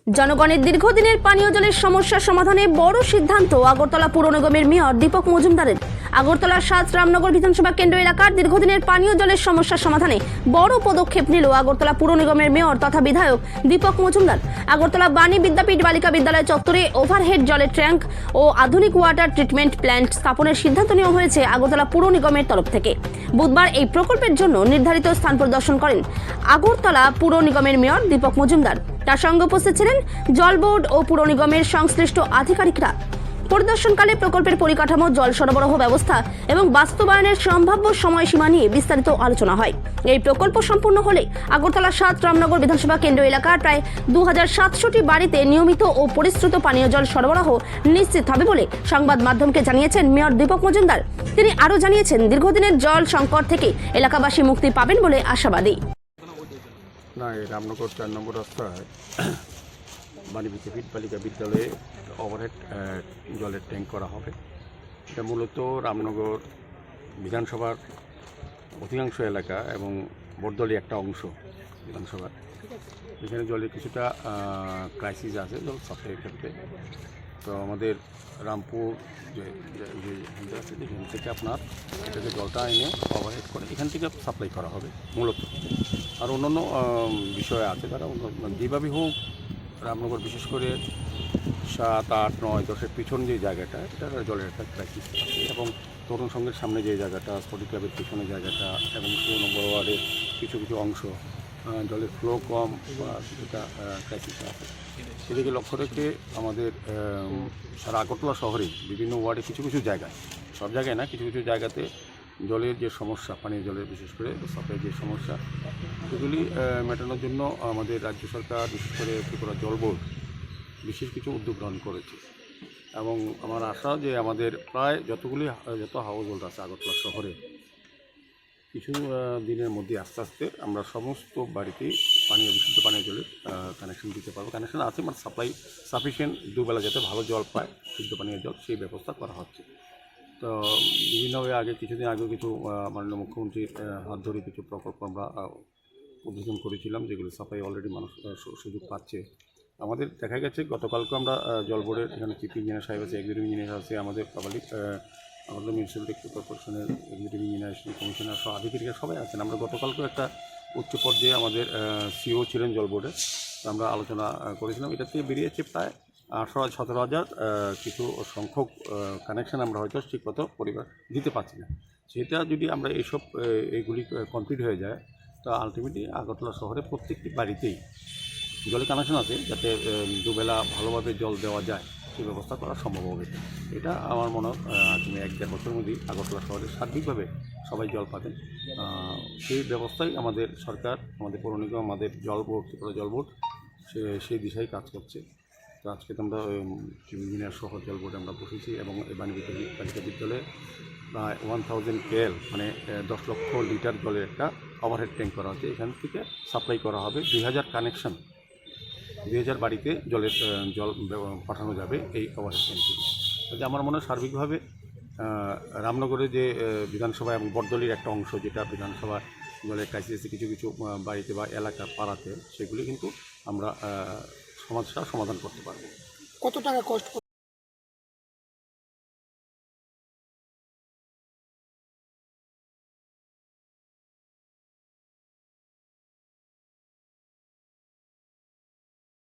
জনগণের দীর্ঘদিনের পানীয় জলের সমস্যা সমাধানে বড় সিদ্ধান্ত আগরতলা পুর নিগমের মেয়র দীপক মজুমদারের। আগরতলার ৭ রামনগর বিধানসভা কেন্দ্র এলাকার দীর্ঘদিনের পানীয় জলের সমস্যা সমাধানে বড় পদক্ষেপ নিল আগরতলা পুর নিগমের মেয়র তথা বিধায়ক দীপক মজুমদার। আগরতলা বাণী বিদ্যাপীঠ বালিকা বিদ্যালয় চত্বরে ওভারহেড জলের ট্যাঙ্ক ও আধুনিক ওয়াটার ট্রিটমেন্ট প্ল্যান্ট স্থাপনের সিদ্ধান্ত নেওয়া হয়েছে আগরতলা পুর নিগমের তরফ থেকে। বুধবার এই প্রকল্পের জন্য নির্ধারিত স্থান পরিদর্শন করেন আগরতলা পুর নিগমের মেয়র দীপক মজুমদার। তার সঙ্গে উপস্থিত ছিলেন জল বোর্ড ও পুর নিগমের সংশ্লিষ্ট আধিকারিকরা। পরিদর্শনকালে প্রকল্পের পরিকাঠামো, জল সরবরাহ ব্যবস্থা এবং বাস্তবায়নের সম্ভাব্য সময়সীমা নিয়ে বিস্তারিত আলোচনা হয়। এই প্রকল্প সম্পূর্ণ হলে আগরতলা ৭ রামনগর বিধানসভা কেন্দ্র এলাকার প্রায় ২৭০০টি বাড়িতে নিয়মিত ও পরিশ্রুত পানীয় জল সরবরাহ নিশ্চিত হবে বলে সংবাদ মাধ্যমকে জানিয়েছেন মেয়র দীপক মজুমদার। তিনি আরও জানিয়েছেন, দীর্ঘদিনের জল সংকট থেকে এলাকাবাসী মুক্তি পাবেন বলে আশাবাদী। না, এই রামনগর ৪ নম্বর রাস্তায় বাণী বিদ্যাপীঠ বালিকা বিদ্যালয়ে ওভারহেড জলের ট্যাঙ্ক করা হবে। এটা মূলত রামনগর বিধানসভার অধিকাংশ এলাকা এবং বরদলি একটা অংশ বিধানসভার, এখানে জলের কিছুটা ক্রাইসিস আছে জল সাপ্লাইয়ের ক্ষেত্রে। তো আমাদের রামপুর যে আছে এখান থেকে আপনার এটাকে জলটা এনে ওভারহেড করে এখান থেকে সাপ্লাই করা হবে মূলত। আর অন্যান্য বিষয় আছে, তারা যেভাবে হোক রামনগর বিশেষ করে ৭, ৮, ৯, ১০-এর পিছন যে জায়গাটা, এটা জলের একটা ক্রাইসিস আছে এবং তরুণ সংঘের সামনে যে জায়গাটা, স্পোর্টিং ক্লাবের পিছনে জায়গাটা এবং ১৬ নম্বর ওয়ার্ডের কিছু কিছু অংশ জলের ফ্লো কম বা কিছুটা ক্রাইসিস আছে। সেদিকে লক্ষ্য রেখে আমাদের সারা আগরতলা শহরে বিভিন্ন ওয়ার্ডে কিছু কিছু জায়গায়, সব জায়গায় না, কিছু কিছু জায়গাতে জলের যে সমস্যা, পানীয় জলের বিশেষ করে সাপ্লাইয়ের যে সমস্যা, সেগুলি মেটানোর জন্য আমাদের রাজ্য সরকার বিশেষ করে ত্রিপুরা জল বোর্ড বিশেষ কিছু উদ্যোগ গ্রহণ করেছে। এবং আমার আশা যে আমাদের প্রায় যত হাউস হোল্ড আছে আগরতলা শহরে কিছু দিনের মধ্যে আস্তে আস্তে আমরা সমস্ত বাড়িতেই বিশুদ্ধ পানীয় জলের কানেকশন দিতে পারবো। কানেকশন আছে, মানে সাপ্লাই সাফিসিয়েন্ট, দুবেলা যাতে ভালো জল পায়, শুদ্ধ পানীয় জল, সেই ব্যবস্থা করা হচ্ছে। তো বিভিন্নভাবে কিছুদিন আগেও কিছু মাননীয় মুখ্যমন্ত্রীর হাত ধরে কিছু প্রকল্প আমরা উদ্বোধন করেছিলাম, যেগুলো সাপ্লাই অলরেডি মানুষ সুযোগ পাচ্ছে। আমাদের দেখা গেছে গতকালকে আমরা জল বোর্ডের এখানে চিফ ইঞ্জিনিয়ার সাহেব আছে, এক্সিকিউটিভ ইঞ্জিনিয়ার আছে, আমাদের আমাদের মিউনিসিপ্যালিটি কর্পোরেশনের এক্সিকিউটিভ ইঞ্জিনিয়ার, কমিশনার সহ আধিকারিকরা সবাই আছেন। আমরা গতকালকেও একটা উচ্চ পর্যায়ে আমাদের সিও ছিলেন জল বোর্ডে, আমরা আলোচনা করেছিলাম। এটা থেকে বেরিয়েছে প্রায় ১৮-১৭ হাজার কিছু সংখ্যক কানেকশান আমরা হয়তো ঠিকমতো পরিবার দিতে পারছি না। সেটা যদি আমরা এইগুলি কমপ্লিট হয়ে যায়, তো আলটিমেটলি আগরতলা শহরে প্রত্যেকটি বাড়িতেই জলের কানেকশন আছে, যাতে দুবেলা ভালোভাবে জল দেওয়া যায়, সেই ব্যবস্থা করা সম্ভব হবে। এটা আমার মনে হয় আগামী ১-১.৫ বছরের মধ্যেই আগরতলা শহরে সার্বিকভাবে সবাই জল পাবেন। সেই ব্যবস্থাই আমাদের সরকার, আমাদের পৌর নিগম, আমাদের জল বোর্ড, ত্রিপুরা জল বোর্ড সেই দিশায় কাজ করছে। তো আজকে তো আমরা ইঞ্জিনিয়ার সহ জল বোর্ডে আমরা বসেছি এবং বাণী বিদ্যাপীঠ বালিকা বিদ্যালয়ে প্রায় 1000 KL মানে ১০ লক্ষ লিটার জলের একটা ওভারহেড ট্যাঙ্ক করা হচ্ছে। এখান থেকে সাপ্লাই করা হবে ২০০০ কানেকশন, ২০০০ বাড়িতে জল পাঠানো যাবে এই ওভারহেড ট্যাঙ্ক থেকে। আমার মনে হয় সার্বিকভাবে রামনগরে যে বিধানসভা এবং বরদলির একটা অংশ, যেটা বিধানসভা জলের ক্রাইসিসে কিছু কিছু বাড়িতে বা এলাকা পাড়াতে, সেগুলি কিন্তু আমরা সমস্যার সমাধান করতে পারবো। কত টাকা কষ্ট